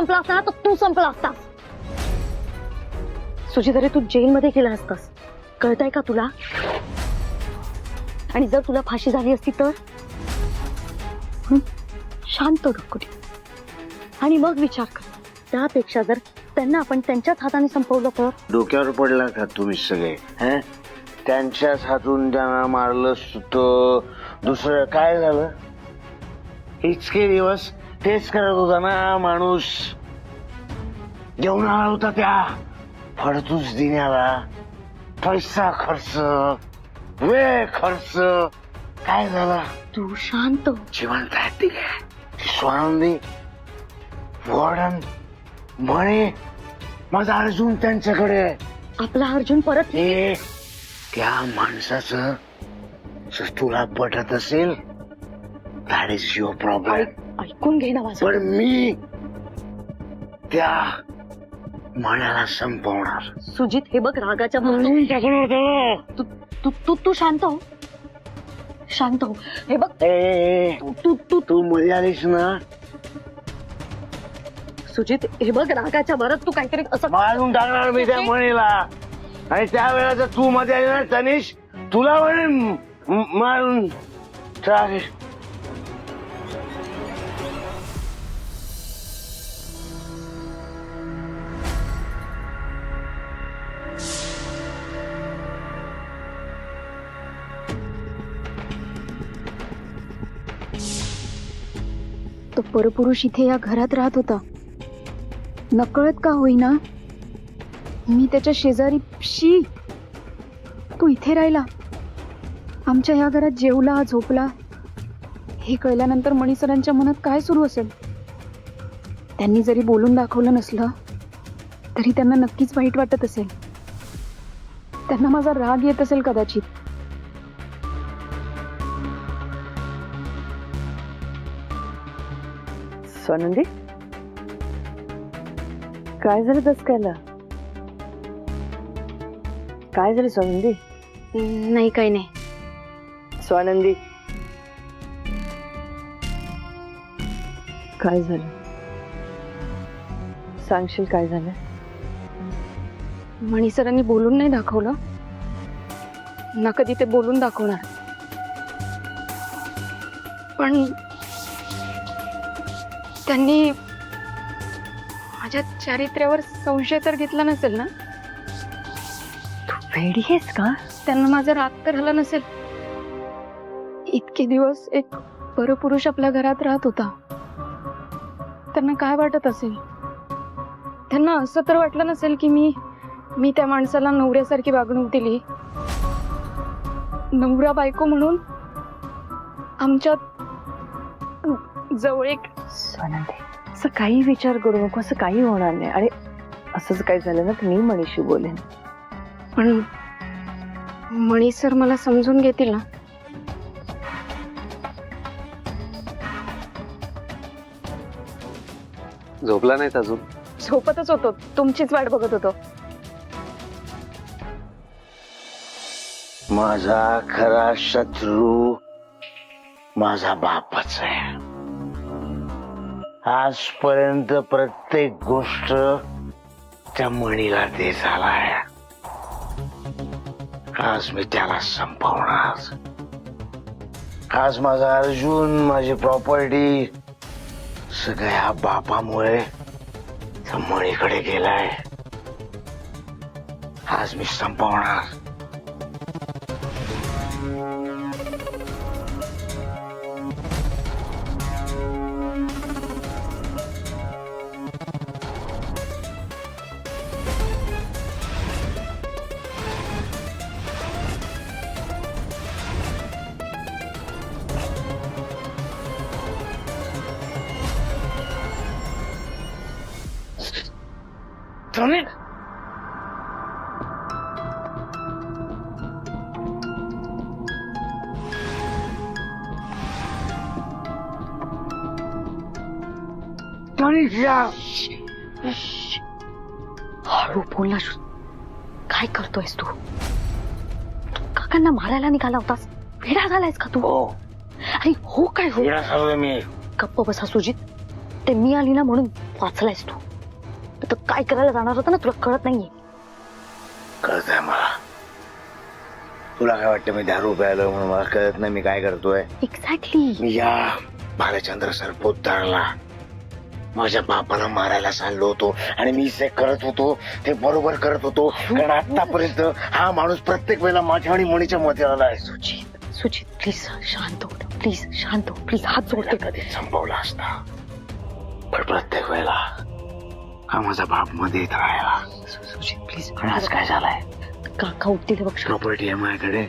संपला असता ना तर तू संपला असतास. सुजित, अरे तू जेलमध्ये गेला असतास, कळतंय का तुला? आणि जर तुला फाशी झाली असती तर शांत डोकं आणि मग विचार कर. त्यापेक्षा जर त्यांना आपण त्यांच्याच हाताने संपवलं तर. डोक्यावर पडला का तुम्ही सगळे? त्यांच्याच हातून त्यांना मारलं तर दुसरं काय झालं? इतके दिवस तेच करत होता ना माणूस. घेऊन आला होता त्या फडतूस देण्याला, पैसा खर्च, वेळ खर्च. काय झालं? तू शांत हो. जिवंत आहे ती स्वानंदी, वॉर्डन म्हणे माझा अर्जुन त्यांच्याकडे. आपला अर्जुन परत हे त्या माणसाचं जर तुला पटत असेल दॅट इज युअर प्रॉब्लेम. ऐकून घे ना माझं. पण मी त्या मनाला संपवणार. सुजित, हे बघ रागाच्या तू तू तू तू शांत हो, शांत हो. हे बघ तू तू तू मध्ये आलीस ना, सुजित, हे बघ रागाच्या भरात तू काहीतरी असं मारून टाकणार मी त्या म्हणीला. आणि त्यावेळेला जर तू मध्ये आली ना तनिष, तुला म्हणेन मारून टाक. तो परपुरुष इथे या घरात राहत होता. नकळत का होईना मी त्याच्या शेजारी. शी, तो इथे राहिला, आमच्या या घरात जेवला झोपला. हे कळल्यानंतर मणीसरांच्या मनात काय सुरू असेल? त्यांनी जरी बोलून दाखवलं नसलं तरी त्यांना नक्कीच वाईट वाटत असेल. त्यांना माझा राग येत असेल कदाचित. स्वानंदी, काय झालं दसकायला? काय झालं स्वानंदी? नाही, काही नाही. स्वानंदी, काय झालं? सांगशील काय झालं? मणीसरांनी बोलून नाही दाखवलं ना, कधी ते बोलून दाखवणार. पण त्यांनी माझ्या चारित्र्यावर संशय तर घेतला नसेल ना? तू वेडी आहेस का? त्यांना माझा राग तर आला नसेल? इतके दिवस एक परपुरुष आपल्या घरात राहत होता. त्यांना काय वाटत असेल? त्यांना असं तर वाटलं नसेल की मी त्या माणसाला नवऱ्यासारखी वागणूक दिली. नवरा बायको म्हणून आमच्यात जवळ एक. स्वानंदी, असं काही विचार करू नको, असं काही होणार नाही. आणि असंच काही झालं ना तर मी मनीशी बोलेन. पण मणी सर मला समजून घेतील ना? झोपला नाहीत अजून? झोपतच होतो, तुमचीच वाट बघत होतो. माझा खरा शत्रू माझा बापच आहे. आजपर्यंत प्रत्येक गोष्ट त्या मणीला दे झालाय. आज मी त्याला संपवणार. आज माझा अर्जुन, माझी प्रॉपर्टी सगळ्या बापामुळे त्या मणीकडे गेलाय. आज मी संपवणार. Tony? हळू बोल ना. काय करतोयस तू? काकांना मारायला निघाला होतास? वेडा झालायस का तू? हो, अरे हो, काय हो? मी गप्प बसा सुजित. ते मी आली ना म्हणून वाचलायस तू. तर काय करायला जाणार होता ना तुला कळत नाहीये. कळतंय मला. तुला काय वाटतं मी दारू प्यायलो म्हणून मला कळत नाही मी काय करतोय. एक्झॅक्टली. मी या भालचंद्र सरपोतदारला माझ्या बापाला मारायला चाललो होतो आणि मी जे करत होतो ते बरोबर करत होतो. कारण आतापर्यंत हा माणूस प्रत्येक वेळेला माझ्या आणि मणीच्या मध्ये आलाय. सुचित प्लीज शांत हो. प्लीज शांत हो. प्लीज हात जोडते. कधी संपवला असता पण प्रत्येक वेळेला हा माझा बाप मध्ये येत राहिला. सुचित प्लीज. पण आज काय झालंय. काका उठतील बघ. प्रॉपर्टी आहे माझ्याकडे.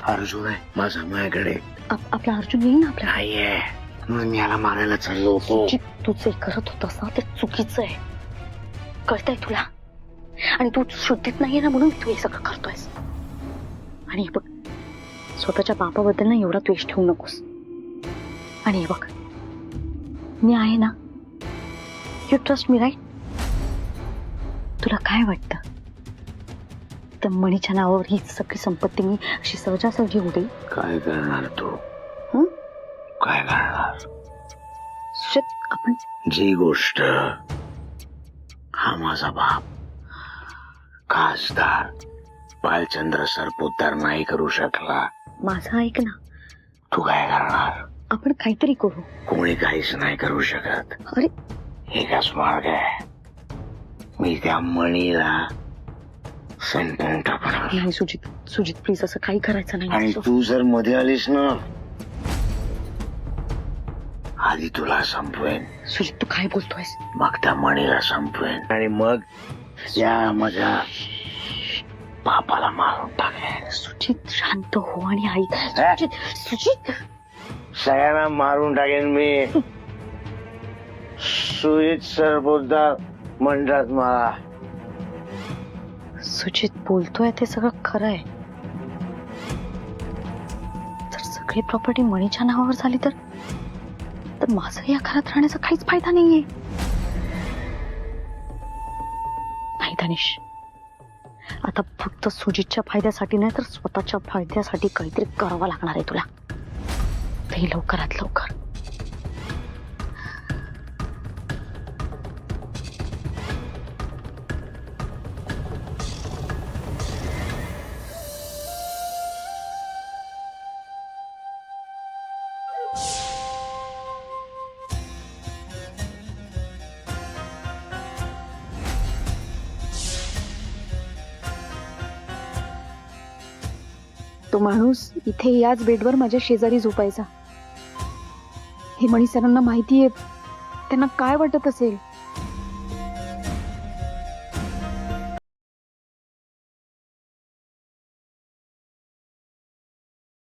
अर्जुन आहे माझा माझ्याकडे. आपला अर्जुन येईल ना आपल्या. नाहीये म्हणून मी याला मारायला चाललो होतो. तू जे करत होतास ना ते चुकीचं आहे. कळतंय तुला. आणि तू शुद्धीत नाहीये ना म्हणून तू हे सगळं करतोयस. आणि हे बघ स्वतःच्या बापाबद्दल ना एवढा द्वेष ठेवू नकोस. आणि हे बघ मी आहे ना. You trust me right. तुला काय वाटतं तर मणीच्या नावावर ही सगळी संपत्ती मी अशी सहजासहजी होते. काय करणार तू. हं? काय करणार. सुचित आपण जी गोष्ट हा माझा बाप खासदार भालचंद्र सरपोतदार नाही करू शकला. माझं ऐक ना. तू काय करणार. आपण काहीतरी करू. कोणी काहीच नाही करू शकत. अरे एकच मार्ग आहे. मी त्या मणीला संपवून टाकणार. नाही सुजित. सुजित प्लीज असं काही करायचं आणि नाही. तू जर मध्ये आलीस ना आधी तुला संपवेन. सुजित तू काय बोलतोयस. मग त्या मणीला संपवेन आणि मग या माझ्या बापाला मारून टाकेन. सुजित शांत हो आणि ऐक. सुजित सुजित सगळ्यांना मारून टाकेन मी. सुजित सरपोतदार म्हणतात मला. सुजित बोलतोय ते सगळं खरं आहे. जर सगळी प्रॉपर्टी मणीच्या नावावर झाली तर माझं या घरात राहण्याचा काहीच फायदा नाहीये. नाही धनेश. आता फक्त सुजितच्या फायद्यासाठी नाही तर स्वतःच्या फायद्यासाठी काहीतरी करावं लागणार आहे तुला. ते लवकरात लवकर. तो माणूस इथे याच बेडवर माझ्या शेजारी झोपायचा. हे मणी सरांना माहितीये. त्यांना काय वाटत असेल.